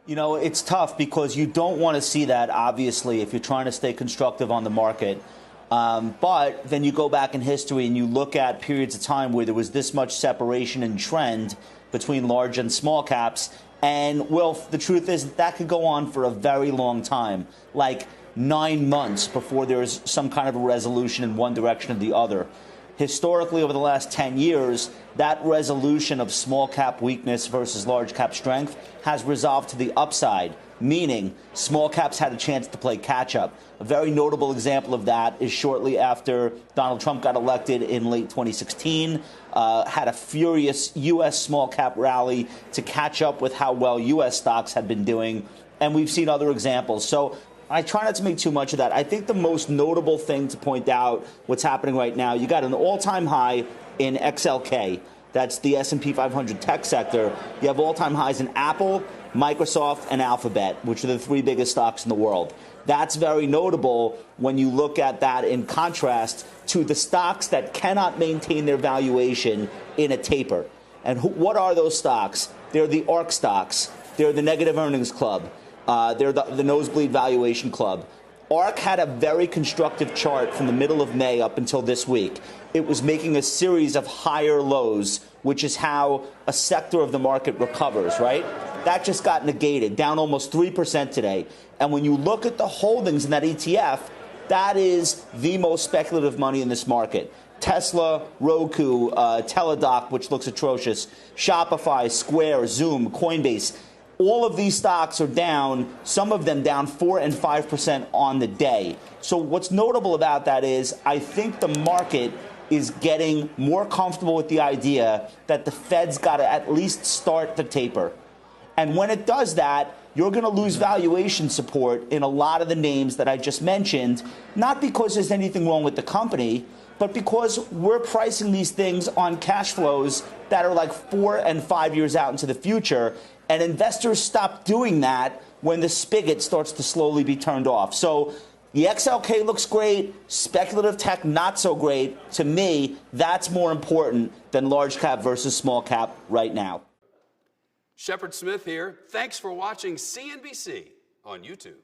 You know, it's tough because you don't want to see that, obviously, if you're trying to stay constructive on the market. But then you go back in history and you look at periods of time where there was this much separation in trend between large and small caps. And, well, the truth is that could go on for a very long time, like 9 months before there's some kind of a resolution in one direction or the other. Historically, over the last 10 years, that resolution of small cap weakness versus large cap strength has resolved to the upside, meaning small caps had a chance to play catch up. A very notable example of that is shortly after Donald Trump got elected in late 2016, had a furious U.S. small cap rally to catch up with how well U.S. stocks had been doing. And we've seen other examples. So I try not to make too much of that. I think the most notable thing to point out what's happening right now, you got an all-time high in XLK. That's the S&P 500 tech sector. You have all-time highs in Apple, Microsoft, and Alphabet, which are the three biggest stocks in the world. That's very notable when you look at that in contrast to the stocks that cannot maintain their valuation in a taper. And what are those stocks? They're the ARK stocks. They're the negative earnings club. They're the nosebleed valuation club. ARK had a very constructive chart from the middle of May up until this week. It was making a series of higher lows, which is how a sector of the market recovers, right? That just got negated, down almost 3% today. And when you look at the holdings in that ETF, that is the most speculative money in this market. Tesla, Roku, Teladoc, which looks atrocious, Shopify, Square, Zoom, Coinbase. All of these stocks are down, some of them down 4 and 5% on the day. So what's notable about that is I think the market is getting more comfortable with the idea that the Fed's got to at least start the taper. And when it does that, you're going to lose valuation support in a lot of the names that I just mentioned, not because there's anything wrong with the company, but because we're pricing these things on cash flows that are like 4 and 5 years out into the future. And investors stop doing that when the spigot starts to slowly be turned off. So the XLK looks great, speculative tech not so great. To me, that's more important than large cap versus small cap right now. Shepard Smith here. Thanks for watching CNBC on YouTube.